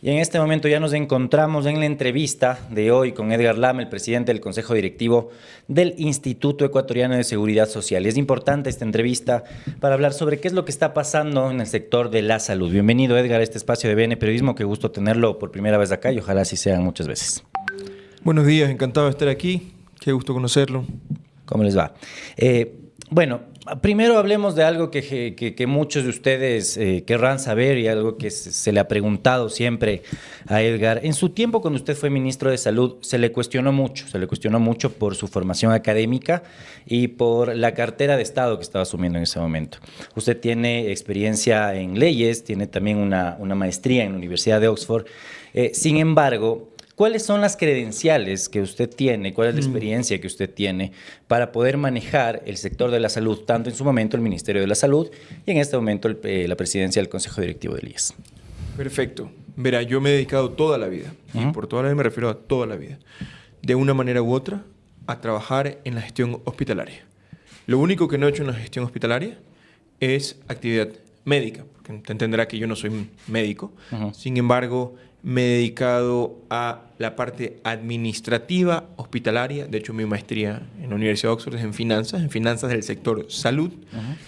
Y en este momento ya nos encontramos en la entrevista de hoy con Edgar Lama, el presidente del Consejo Directivo del Instituto Ecuatoriano de Seguridad Social. Y es importante esta entrevista para hablar sobre qué es lo que está pasando en el sector de la salud. Bienvenido, Edgar, a este espacio de BN Periodismo. Qué gusto tenerlo por primera vez acá y ojalá así sean muchas veces. Buenos días, encantado de estar aquí. Qué gusto conocerlo. ¿Cómo les va? Bueno, primero hablemos de algo que muchos de ustedes querrán saber y algo que se le ha preguntado siempre a Edgar. En su tiempo, cuando usted fue ministro de Salud, se le cuestionó mucho por su formación académica y por la cartera de Estado que estaba asumiendo en ese momento. Usted tiene experiencia en leyes, tiene también una maestría en la Universidad de Oxford. Sin embargo, ¿cuáles son las credenciales que usted tiene? ¿Cuál es la experiencia que usted tiene para poder manejar el sector de la salud, tanto en su momento el Ministerio de la Salud y en este momento la presidencia del Consejo Directivo del IES? Perfecto. Verá, yo me he dedicado toda la vida, y por toda la vida me refiero a toda la vida, de una manera u otra, a trabajar en la gestión hospitalaria. Lo único que no he hecho en la gestión hospitalaria es actividad médica, porque te entenderá que yo no soy médico. Sin embargo, me he dedicado a la parte administrativa hospitalaria. De hecho, mi maestría en la Universidad de Oxford es en finanzas del sector salud.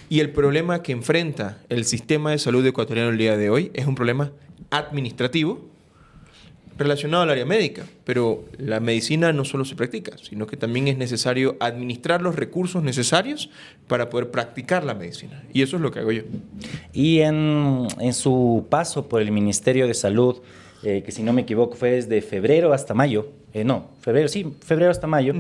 Y el problema que enfrenta el sistema de salud ecuatoriano el día de hoy es un problema administrativo relacionado al área médica. Pero la medicina no solo se practica, sino que también es necesario administrar los recursos necesarios para poder practicar la medicina. Y eso es lo que hago yo. Y en su paso por el Ministerio de Salud, que si no me equivoco fue desde febrero hasta mayo, febrero hasta mayo,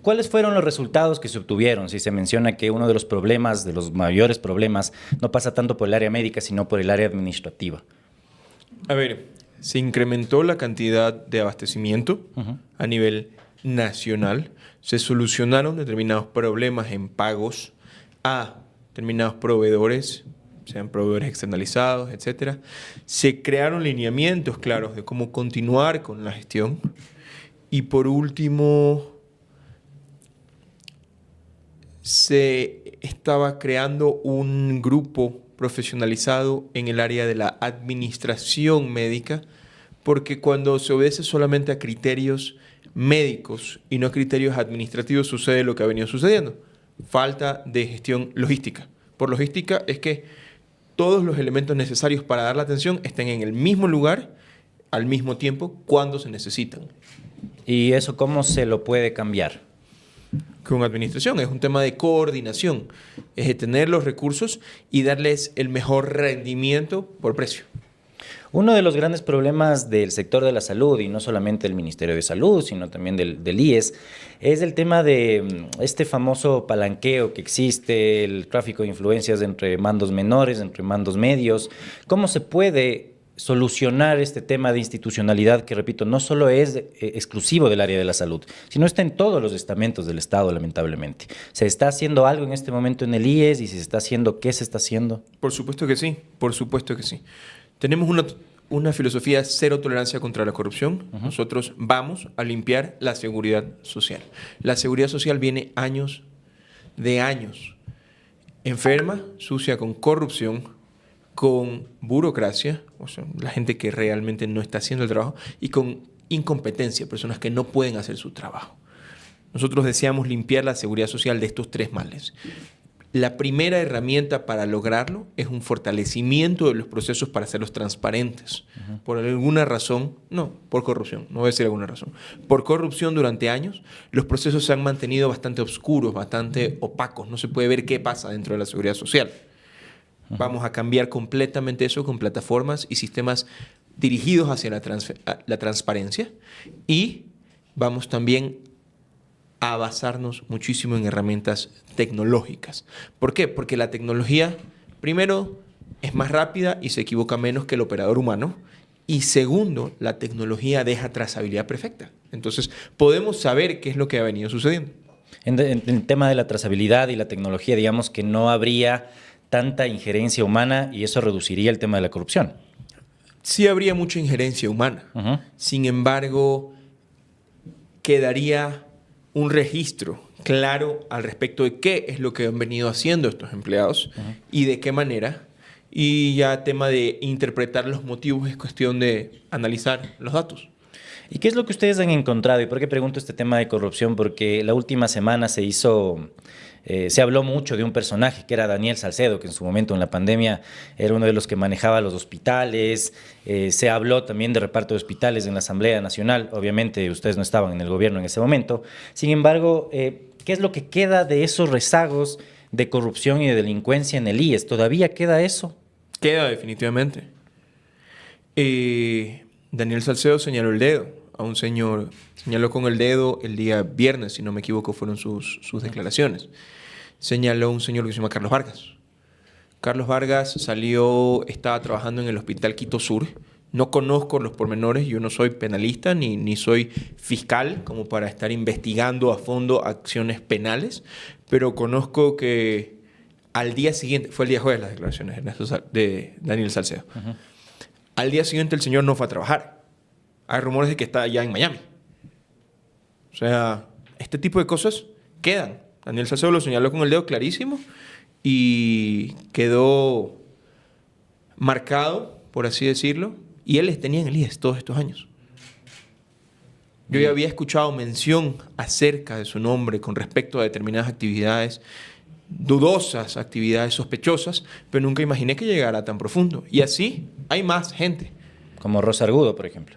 ¿cuáles fueron los resultados que se obtuvieron? Si se menciona que uno de los problemas, de los mayores problemas, no pasa tanto por el área médica, sino por el área administrativa. A ver, se incrementó la cantidad de abastecimiento a nivel nacional, se solucionaron determinados problemas en pagos a determinados proveedores, sean proveedores externalizados, etc. Se crearon lineamientos claros de cómo continuar con la gestión. Y por último, se estaba creando un grupo profesionalizado en el área de la administración médica, porque cuando se obedece solamente a criterios médicos y no a criterios administrativos, sucede lo que ha venido sucediendo. Falta de gestión logística. Por logística es que todos los elementos necesarios para dar la atención estén en el mismo lugar, al mismo tiempo, cuando se necesitan. ¿Y eso cómo se lo puede cambiar? Con administración, es un tema de coordinación, es de tener los recursos y darles el mejor rendimiento por precio. Uno de los grandes problemas del sector de la salud, y no solamente del Ministerio de Salud, sino también del IES, es el tema de este famoso palanqueo que existe, el tráfico de influencias entre mandos menores, entre mandos medios. ¿Cómo se puede solucionar este tema de institucionalidad que, repito, no solo es exclusivo del área de la salud, sino está en todos los estamentos del Estado, lamentablemente? ¿Se está haciendo algo en este momento en el IES? Y si se está haciendo, ¿qué se está haciendo? Por supuesto que sí, por supuesto que sí. Tenemos una filosofía cero tolerancia contra la corrupción. Nosotros vamos a limpiar la seguridad social. La seguridad social viene años enferma, sucia con corrupción, con burocracia, o sea, la gente que realmente no está haciendo el trabajo, y con incompetencia, personas que no pueden hacer su trabajo. Nosotros deseamos limpiar la seguridad social de estos tres males. La primera herramienta para lograrlo es un fortalecimiento de los procesos para hacerlos transparentes. Por alguna razón, por corrupción, no voy a decir alguna razón. Por corrupción durante años, los procesos se han mantenido bastante oscuros, bastante opacos. No se puede ver qué pasa dentro de la seguridad social. Vamos a cambiar completamente eso con plataformas y sistemas dirigidos hacia la transparencia, y vamos también a basarnos muchísimo en herramientas tecnológicas. ¿Por qué? Porque la tecnología, primero, es más rápida y se equivoca menos que el operador humano. Y segundo, la tecnología deja trazabilidad perfecta. Entonces, podemos saber qué es lo que ha venido sucediendo. En el tema de la trazabilidad y la tecnología, digamos que no habría tanta injerencia humana y eso reduciría el tema de la corrupción. Sí habría mucha injerencia humana. Sin embargo, quedaría un registro claro al respecto de qué es lo que han venido haciendo estos empleados y de qué manera, Y ya tema de interpretar los motivos es cuestión de analizar los datos. ¿Y qué es lo que ustedes han encontrado? ¿Y por qué pregunto este tema de corrupción? Porque la última semana se habló mucho de un personaje que era Daniel Salcedo, que en su momento en la pandemia era uno de los que manejaba los hospitales. Se habló también de reparto de hospitales en la Asamblea Nacional. Obviamente ustedes no estaban en el gobierno en ese momento. Sin embargo, ¿qué es lo que queda de esos rezagos de corrupción y de delincuencia en el IES? ¿Todavía queda eso? Queda definitivamente. Daniel Salcedo señaló el dedo a un señor, señaló con el dedo el día viernes, si no me equivoco, fueron sus declaraciones. Señaló a un señor que se llama Carlos Vargas. Carlos Vargas estaba trabajando en el Hospital Quito Sur. No conozco los pormenores, yo no soy penalista ni soy fiscal como para estar investigando a fondo acciones penales, pero conozco que al día siguiente, fue el día jueves las declaraciones de Daniel Salcedo. Al día siguiente el señor no fue a trabajar. Hay rumores de que está allá en Miami. O sea, este tipo de cosas quedan. Daniel Salcedo lo señaló con el dedo clarísimo y quedó marcado, por así decirlo, y él les tenía en el IES todos estos años. Yo ya había escuchado mención acerca de su nombre con respecto a determinadas actividades, dudosas actividades sospechosas, pero nunca imaginé que llegara tan profundo. Y así hay más gente. Como Rosa Argudo, por ejemplo.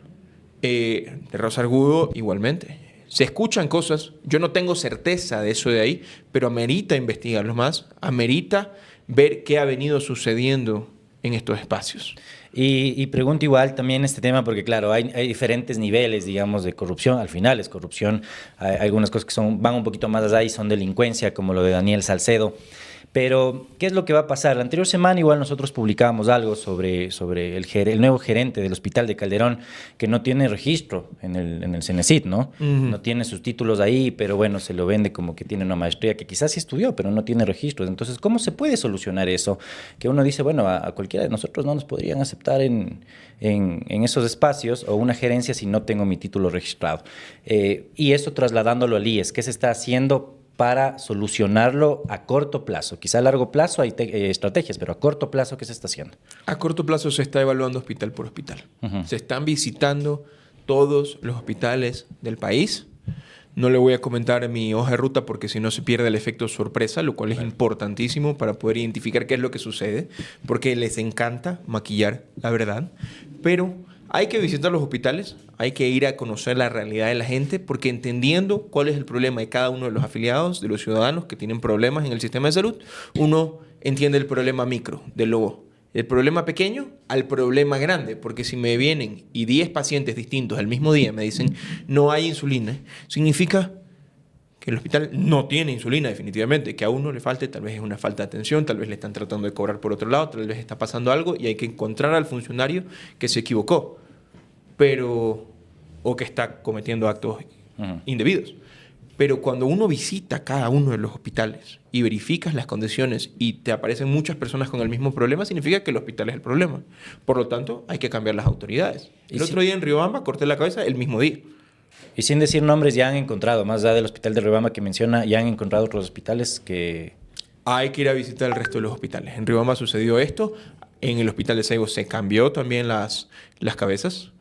De Rosa Argudo igualmente. Se escuchan cosas, yo no tengo certeza de eso de ahí, pero amerita investigarlo más, amerita ver qué ha venido sucediendo en estos espacios. Y pregunto igual también este tema porque, claro, hay diferentes niveles, digamos, de corrupción. Al final es corrupción. Hay algunas cosas que van un poquito más allá y son delincuencia, como lo de Daniel Salcedo. Pero, ¿qué es lo que va a pasar? La anterior semana igual nosotros publicábamos algo sobre el nuevo gerente del Hospital de Calderón, que no tiene registro en el Cenecit, ¿no? No tiene sus títulos ahí, pero bueno, se lo vende como que tiene una maestría que quizás sí estudió, pero no tiene registros. Entonces, ¿cómo se puede solucionar eso? Que uno dice, bueno, a cualquiera de nosotros no nos podrían aceptar en esos espacios o una gerencia si no tengo mi título registrado. Y eso trasladándolo al IES, ¿qué se está haciendo para solucionarlo a corto plazo? Quizá a largo plazo hay estrategias, pero a corto plazo, ¿qué se está haciendo? A corto plazo se está evaluando hospital por hospital. Se están visitando todos los hospitales del país. No le voy a comentar mi hoja de ruta porque si no se pierde el efecto sorpresa, lo cual es importantísimo para poder identificar qué es lo que sucede, porque les encanta maquillar la verdad. Pero hay que visitar los hospitales, hay que ir a conocer la realidad de la gente, porque entendiendo cuál es el problema de cada uno de los afiliados, de los ciudadanos que tienen problemas en el sistema de salud, uno entiende el problema micro del lobo. El problema pequeño al problema grande, porque si me vienen y 10 pacientes distintos el mismo día me dicen no hay insulina, significa que el hospital no tiene insulina definitivamente, que a uno le falte, tal vez es una falta de atención, tal vez le están tratando de cobrar por otro lado, tal vez está pasando algo y hay que encontrar al funcionario que se equivocó, o que está cometiendo actos indebidos. Pero cuando uno visita cada uno de los hospitales y verificas las condiciones y te aparecen muchas personas con el mismo problema, significa que el hospital es el problema. Por lo tanto, hay que cambiar las autoridades. El otro día en Riobamba corté la cabeza el mismo día. Y sin decir nombres, ya han encontrado, más allá del hospital de Riobamba que menciona, ya han encontrado otros hospitales que... Hay que ir a visitar el resto de los hospitales. En Riobamba sucedió esto. En el hospital de Seibo se cambió también las cabezas.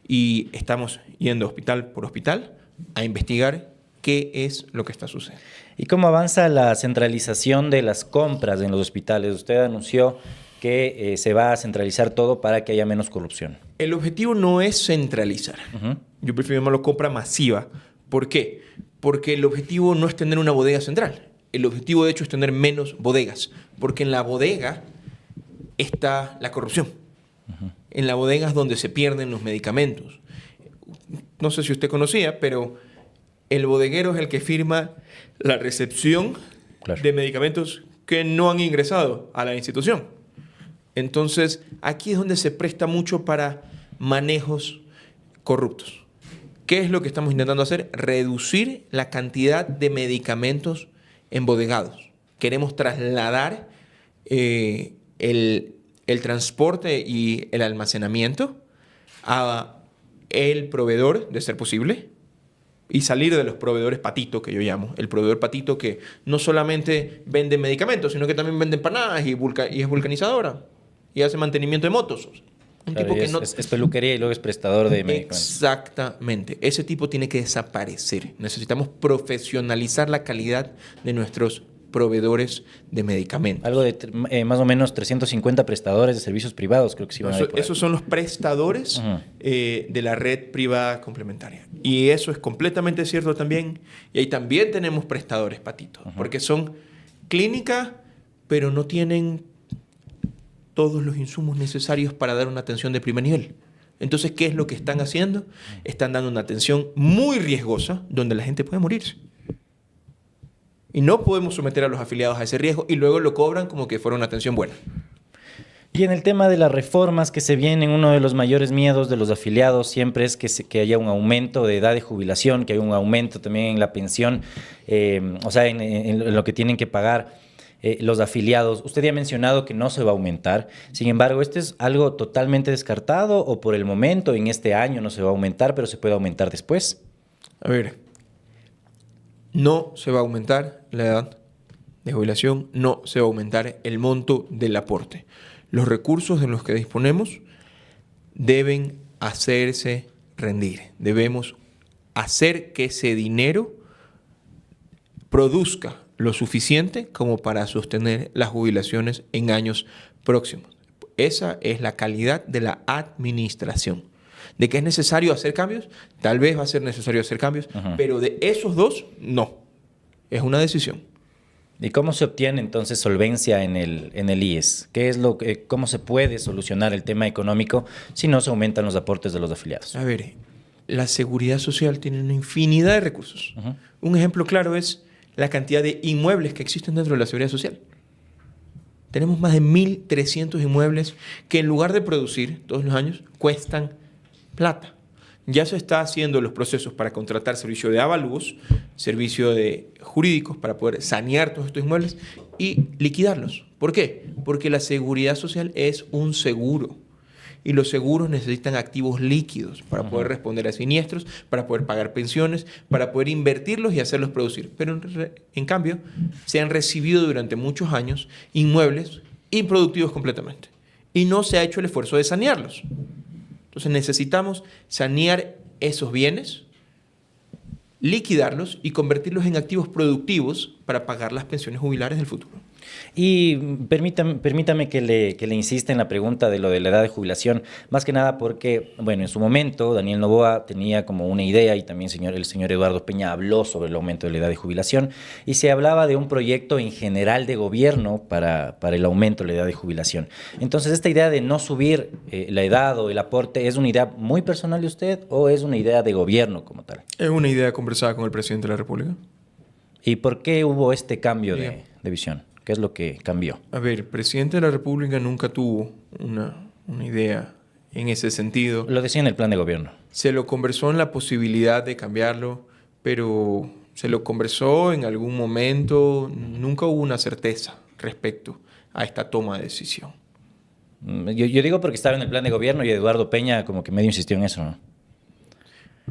Y estamos yendo hospital por hospital a investigar qué es lo que está sucediendo. ¿Y cómo avanza la centralización de las compras en los hospitales? Usted anunció que se va a centralizar todo para que haya menos corrupción. El objetivo no es centralizar. Yo prefiero llamarlo compra masiva. ¿Por qué? Porque el objetivo no es tener una bodega central. El objetivo, de hecho, es tener menos bodegas. Porque en la bodega está la corrupción. En la bodega es donde se pierden los medicamentos. No sé si usted conocía, pero el bodeguero es el que firma la recepción de medicamentos que no han ingresado a la institución. Entonces, aquí es donde se presta mucho para manejos corruptos. ¿Qué es lo que estamos intentando hacer? Reducir la cantidad de medicamentos embodegados. Queremos trasladar el transporte y el almacenamiento a el proveedor, de ser posible, y salir de los proveedores patito, que yo llamo. El proveedor patito que no solamente vende medicamentos, sino que también vende empanadas y es vulcanizadora. y hace mantenimiento de motos. Un Claro, tipo que es peluquería y luego es prestador de medicamentos. Exactamente. Ese tipo tiene que desaparecer. Necesitamos profesionalizar la calidad de nuestros proveedores de medicamentos. Algo de más o menos 350 prestadores de servicios privados, creo que sí van a ir por ahí. Esos son los prestadores de la red privada complementaria. Y eso es completamente cierto también. Y ahí también tenemos prestadores, Patito, porque son clínicas, pero no tienen todos los insumos necesarios para dar una atención de primer nivel. Entonces, ¿qué es lo que están haciendo? Están dando una atención muy riesgosa donde la gente puede morirse. Y no podemos someter a los afiliados a ese riesgo y luego lo cobran como que fuera una atención buena. Y en el tema de las reformas que se vienen, uno de los mayores miedos de los afiliados siempre es que haya un aumento de edad de jubilación, que haya un aumento también en la pensión, o sea, en lo que tienen que pagar los afiliados. Usted ya ha mencionado que no se va a aumentar. Sin embargo, ¿este es algo totalmente descartado o por el momento, en este año no se va a aumentar, pero se puede aumentar después? A ver, no se va a aumentar la edad de jubilación, no se va a aumentar el monto del aporte. Los recursos de los que disponemos deben hacerse rendir. Debemos hacer que ese dinero produzca lo suficiente como para sostener las jubilaciones en años próximos. Esa es la calidad de la administración. ¿De que es necesario hacer cambios? Tal vez va a ser necesario hacer cambios, pero de esos dos, no. Es una decisión. ¿Y cómo se obtiene entonces solvencia en el IES? ¿Cómo se puede solucionar el tema económico si no se aumentan los aportes de los afiliados? A ver, la seguridad social tiene una infinidad de recursos. Un ejemplo claro es la cantidad de inmuebles que existen dentro de la seguridad social. Tenemos más de 1.300 inmuebles que en lugar de producir todos los años, cuestan plata. Ya se está haciendo los procesos para contratar servicio de avalúos, servicio de jurídicos para poder sanear todos estos inmuebles y liquidarlos. ¿Por qué? Porque la seguridad social es un seguro y los seguros necesitan activos líquidos para poder responder a siniestros, para poder pagar pensiones, para poder invertirlos y hacerlos producir. Pero en cambio, se han recibido durante muchos años inmuebles improductivos completamente y no se ha hecho el esfuerzo de sanearlos. Entonces necesitamos sanear esos bienes, liquidarlos y convertirlos en activos productivos para pagar las pensiones jubilares del futuro. Y permítame que le insista en la pregunta de lo de la edad de jubilación, más que nada porque, bueno, en su momento Daniel Noboa tenía como una idea y también el señor Eduardo Peña habló sobre el aumento de la edad de jubilación y se hablaba de un proyecto en general de gobierno para el aumento de la edad de jubilación. Entonces, esta idea de no subir la edad o el aporte, ¿es una idea muy personal de usted o es una idea de gobierno como tal? Es una idea conversada con el presidente de la República. ¿Y por qué hubo este cambio de visión? ¿Qué es lo que cambió? A ver, el presidente de la República nunca tuvo una idea en ese sentido. Lo decía en el plan de gobierno. Se lo conversó en la posibilidad de cambiarlo, pero se lo conversó en algún momento. Nunca hubo una certeza respecto a esta toma de decisión. Yo digo porque estaba en el plan de gobierno y Eduardo Peña como que medio insistió en eso, ¿no?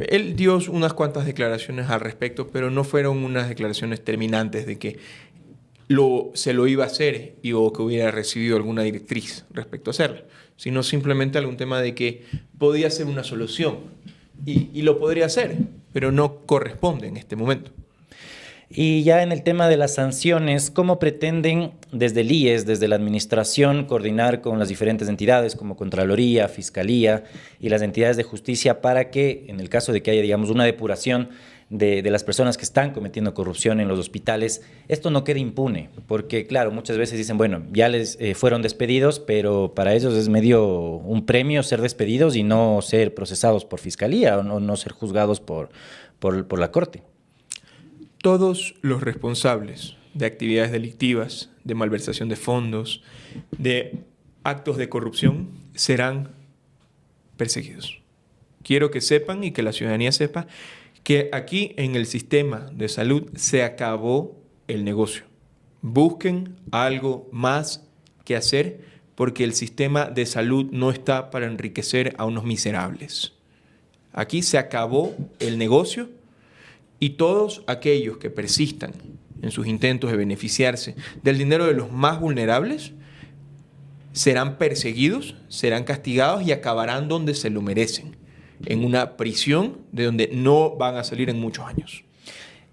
Él dio unas cuantas declaraciones al respecto, pero no fueron unas declaraciones terminantes de que se lo iba a hacer o que hubiera recibido alguna directriz respecto a hacerlo, sino simplemente algún tema de que podía ser una solución y lo podría hacer, pero no corresponde en este momento. Y ya en el tema de las sanciones, ¿cómo pretenden desde el IES, desde la administración, coordinar con las diferentes entidades como Contraloría, Fiscalía y las entidades de justicia para que, en el caso de que haya, digamos, una depuración de las personas que están cometiendo corrupción en los hospitales, esto no quede impune? Porque, claro, muchas veces dicen, bueno, ya les fueron despedidos, pero para ellos es medio un premio ser despedidos y no ser procesados por Fiscalía o no ser juzgados por la Corte. Todos los responsables de actividades delictivas, de malversación de fondos, de actos de corrupción, serán perseguidos. Quiero que sepan y que la ciudadanía sepa que aquí en el sistema de salud se acabó el negocio. Busquen algo más que hacer porque el sistema de salud no está para enriquecer a unos miserables. Aquí se acabó el negocio. Y todos aquellos que persistan en sus intentos de beneficiarse del dinero de los más vulnerables serán perseguidos, serán castigados y acabarán donde se lo merecen, en una prisión de donde no van a salir en muchos años.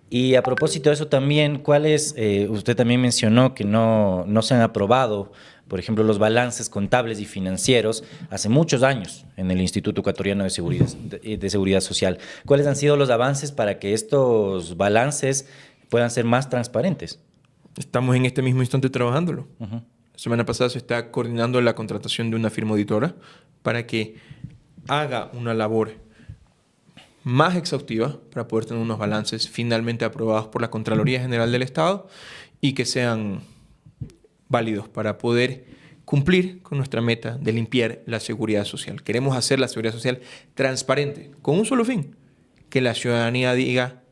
Y a propósito de eso también, ¿cuáles, usted también mencionó que no se han aprobado, por ejemplo, los balances contables y financieros hace muchos años en el Instituto Ecuatoriano de Seguridad Social? ¿Cuáles han sido los avances para que estos balances puedan ser más transparentes? Estamos en este mismo instante trabajándolo. La semana pasada se está coordinando la contratación de una firma auditora para que haga una labor más exhaustiva para poder tener unos balances finalmente aprobados por la Contraloría General del Estado y que sean válidos para poder cumplir con nuestra meta de limpiar la seguridad social. Queremos hacer la seguridad social transparente, con un solo fin: que la ciudadanía diga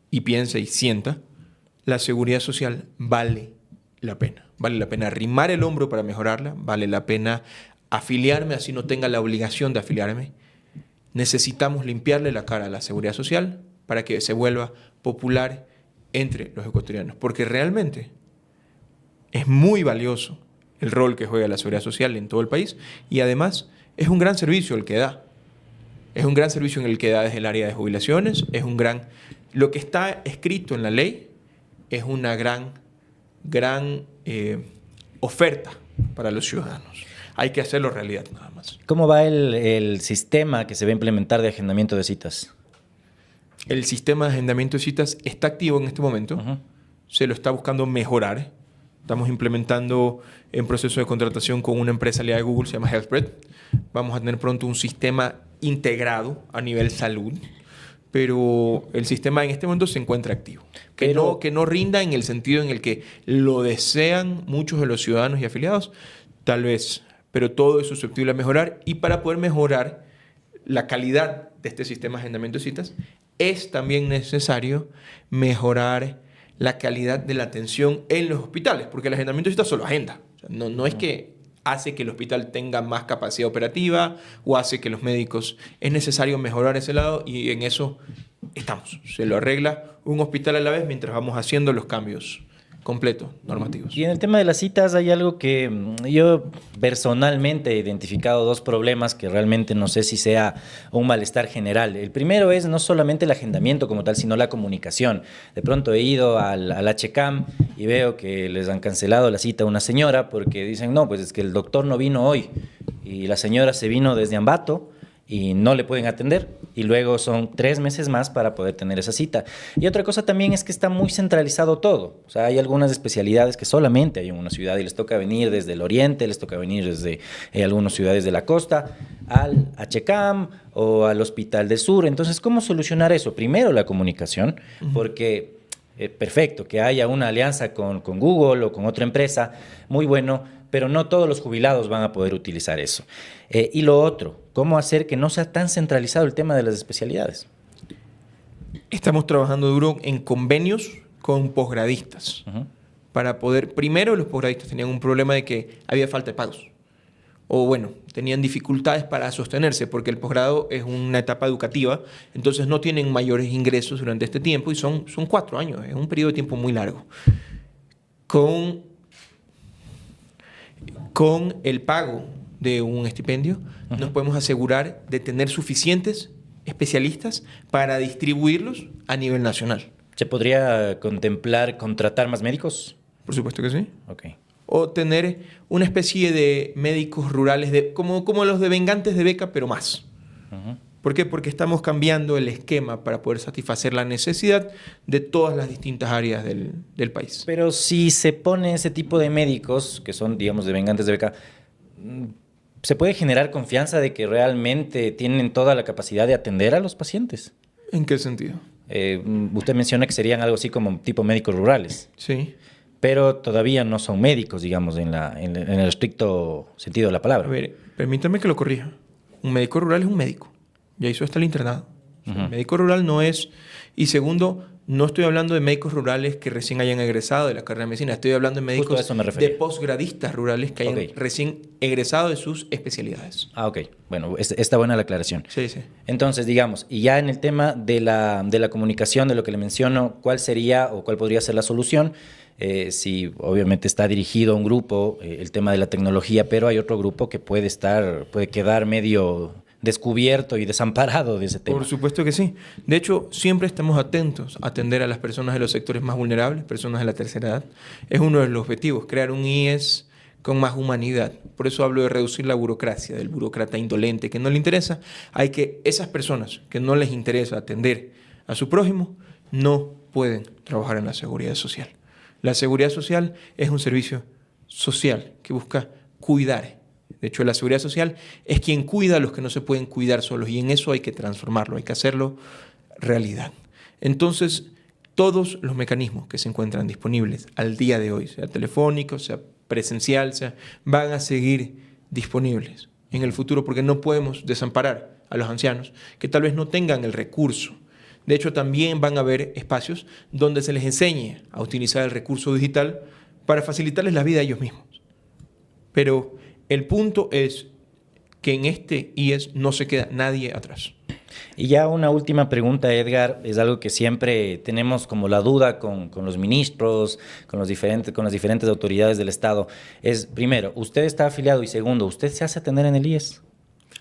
y piense y sienta: la seguridad social vale la pena. Vale la pena arrimar el hombro para mejorarla, vale la pena afiliarme así no tenga la obligación de afiliarme. Necesitamos limpiarle la cara a la seguridad social para que se vuelva popular entre los ecuatorianos, porque realmente es muy valioso el rol que juega la seguridad social en todo el país y además es un gran servicio el que da. Es un gran servicio en el que da desde el área de jubilaciones, lo que está escrito en la ley es una gran oferta para los ciudadanos. Hay que hacerlo realidad nada más. ¿Cómo va el sistema que se va a implementar de agendamiento de citas? El sistema de agendamiento de citas está activo en este momento. Se lo está buscando mejorar. Estamos implementando en proceso de contratación con una empresa aliada de Google, se llama HealthBread. Vamos a tener pronto un sistema integrado a nivel salud, pero el sistema en este momento se encuentra activo. Que no rinda en el sentido en el que lo desean muchos de los ciudadanos y afiliados, tal vez, pero todo es susceptible a mejorar. Y para poder mejorar la calidad de este sistema de agendamiento de citas, es también necesario mejorar la calidad de la atención en los hospitales, porque el agendamiento de citas solo agenda. O sea, no es que hace que el hospital tenga más capacidad operativa o hace que los médicos... Es necesario mejorar ese lado y en eso estamos. Se lo arregla un hospital a la vez mientras vamos haciendo los cambios completos, normativos. Y en el tema de las citas hay algo que yo personalmente he identificado, dos problemas que realmente no sé si sea un malestar general. El primero es no solamente el agendamiento como tal, sino la comunicación. De pronto he ido al HCAM y veo que les han cancelado la cita a una señora porque dicen, no, pues es que el doctor no vino hoy y la señora se vino desde Ambato y no le pueden atender y luego son 3 meses más para poder tener esa cita. Y otra cosa también es que está muy centralizado todo. O sea, hay algunas especialidades que solamente hay en una ciudad y les toca venir desde el oriente, les toca venir desde algunas ciudades de la costa al HCAM o al Hospital del Sur. Entonces, ¿cómo solucionar eso? Primero, la comunicación, porque perfecto, que haya una alianza con Google o con otra empresa, muy bueno, pero no todos los jubilados van a poder utilizar eso. Y lo otro, ¿cómo hacer que no sea tan centralizado el tema de las especialidades? Estamos trabajando duro en convenios con posgradistas para poder... Primero, los posgradistas tenían un problema de que había falta de pagos. O bueno, tenían dificultades para sostenerse porque el posgrado es una etapa educativa, entonces no tienen mayores ingresos durante este tiempo y son 4 años, es un periodo de tiempo muy largo. Con el pago de un estipendio, nos podemos asegurar de tener suficientes especialistas para distribuirlos a nivel nacional. ¿Se podría contemplar contratar más médicos? Por supuesto que sí. Ok. O tener una especie de médicos rurales, como los devengantes de beca, pero más. ¿Por qué? Porque estamos cambiando el esquema para poder satisfacer la necesidad de todas las distintas áreas del país. Pero si se pone ese tipo de médicos, que son, digamos, devengantes de beca, ¿se puede generar confianza de que realmente tienen toda la capacidad de atender a los pacientes? ¿En qué sentido? Usted menciona que serían algo así como tipo médicos rurales. Sí. Pero todavía no son médicos, digamos, en el estricto sentido de la palabra. A ver, permítame que lo corrija. Un médico rural es un médico. Ya hizo hasta el internado. O sea, el médico rural no es... Y segundo, no estoy hablando de médicos rurales que recién hayan egresado de la carrera de medicina. Estoy hablando de médicos de posgradistas rurales que hayan recién egresado de sus especialidades. Ah, ok. Bueno, está buena la aclaración. Sí, sí. Entonces, digamos, y ya en el tema de la comunicación, de lo que le menciono, ¿cuál sería o cuál podría ser la solución? si obviamente está dirigido a un grupo, el tema de la tecnología, pero hay otro grupo que puede quedar medio descubierto y desamparado de ese tema. Por supuesto que sí. De hecho, siempre estamos atentos a atender a las personas de los sectores más vulnerables, personas de la tercera edad. Es uno de los objetivos, crear un IES con más humanidad. Por eso hablo de reducir la burocracia, del burócrata indolente que no le interesa. Hay que esas personas que no les interesa atender a su prójimo no pueden trabajar en la seguridad social. La seguridad social es un servicio social que busca cuidar. De hecho, la seguridad social es quien cuida a los que no se pueden cuidar solos y en eso hay que transformarlo, hay que hacerlo realidad. Entonces, todos los mecanismos que se encuentran disponibles al día de hoy, sea telefónico, sea presencial, van a seguir disponibles en el futuro porque no podemos desamparar a los ancianos que tal vez no tengan el recurso. De hecho, también van a haber espacios donde se les enseñe a utilizar el recurso digital para facilitarles la vida a ellos mismos. Pero el punto es que en este IES no se queda nadie atrás. Y ya una última pregunta, Edgar, es algo que siempre tenemos como la duda con los ministros, con las diferentes autoridades del Estado. Es, primero, ¿usted está afiliado? Y segundo, ¿usted se hace atender en el IES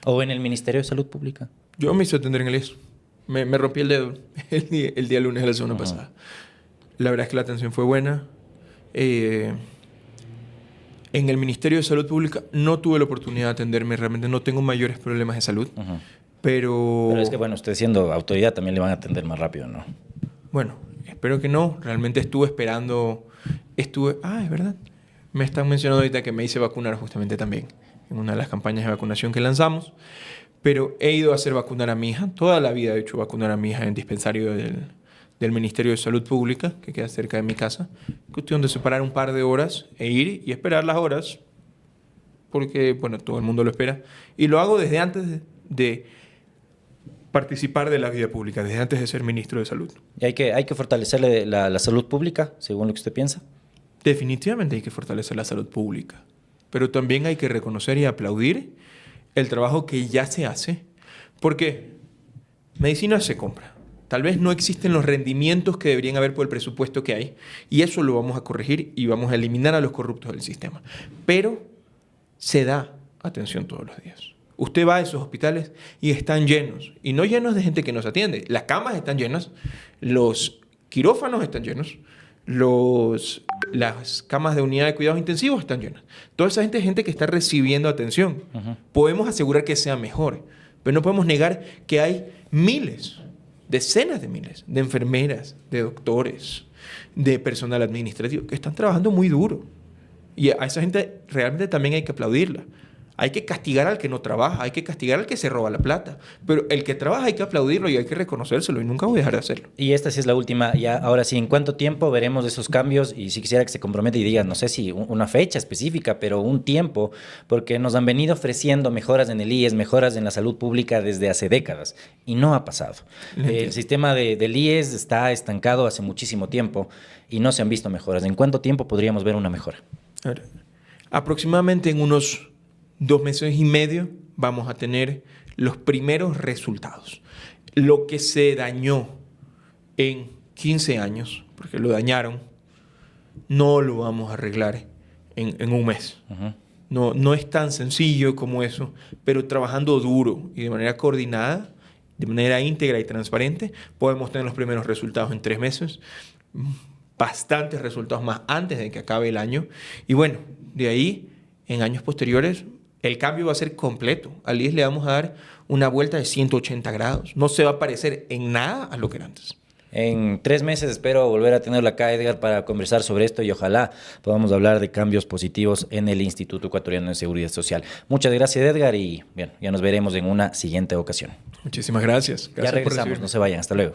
o en el Ministerio de Salud Pública? Yo me hice atender en el IES. Me rompí el dedo el día lunes de la semana pasada. La verdad es que la atención fue buena. En el Ministerio de Salud Pública no tuve la oportunidad de atenderme. Realmente no tengo mayores problemas de salud. Pero es que, bueno, usted siendo autoridad también le van a atender más rápido, ¿no? Bueno, espero que no. Realmente estuve esperando. Es verdad. Me están mencionando ahorita que me hice vacunar justamente también en una de las campañas de vacunación que lanzamos. Pero he ido a hacer vacunar a mi hija. Toda la vida he hecho vacunar a mi hija en el dispensario del Ministerio de Salud Pública, que queda cerca de mi casa. Cuestión de separar un par de horas e ir y esperar las horas, porque, bueno, todo el mundo lo espera. Y lo hago desde antes de participar de la vida pública, desde antes de ser ministro de Salud. ¿Y hay que fortalecerle la salud pública, según lo que usted piensa? Definitivamente hay que fortalecer la salud pública, pero también hay que reconocer y aplaudir el trabajo que ya se hace, porque medicina se compra. Tal vez no existen los rendimientos que deberían haber por el presupuesto que hay, y eso lo vamos a corregir y vamos a eliminar a los corruptos del sistema. Pero se da atención todos los días. Usted va a esos hospitales y están llenos, y no llenos de gente que nos atiende. Las camas están llenas, los quirófanos están llenos, las camas de unidad de cuidados intensivos están llenas. Toda esa gente es gente que está recibiendo atención. Podemos asegurar que sea mejor, pero no podemos negar que hay miles, decenas de miles de enfermeras, de doctores, de personal administrativo que están trabajando muy duro. Y a esa gente realmente también hay que aplaudirla. Hay que castigar al que no trabaja, hay que castigar al que se roba la plata. Pero el que trabaja hay que aplaudirlo y hay que reconocérselo y nunca voy a dejar de hacerlo. Y esta sí es la última. Ya, ahora sí, ¿en cuánto tiempo veremos esos cambios? Y si quisiera que se comprometa y diga, no sé si una fecha específica, pero un tiempo, porque nos han venido ofreciendo mejoras en el IES, mejoras en la salud pública desde hace décadas y no ha pasado. El sistema del IES está estancado hace muchísimo tiempo y no se han visto mejoras. ¿En cuánto tiempo podríamos ver una mejora? A ver, aproximadamente en unos 2 meses y medio vamos a tener los primeros resultados. Lo que se dañó en 15 años, porque lo dañaron, no lo vamos a arreglar en un mes. No es tan sencillo como eso, pero trabajando duro y de manera coordinada, de manera íntegra y transparente, podemos tener los primeros resultados en 3 meses, bastantes resultados más antes de que acabe el año. Y bueno, de ahí, en años posteriores, el cambio va a ser completo. Al IES le vamos a dar una vuelta de 180 grados. No se va a parecer en nada a lo que era antes. En 3 meses espero volver a tenerlo acá, Edgar, para conversar sobre esto y ojalá podamos hablar de cambios positivos en el Instituto Ecuatoriano de Seguridad Social. Muchas gracias, Edgar, y bien, ya nos veremos en una siguiente ocasión. Muchísimas gracias. Ya regresamos, no se vayan, hasta luego.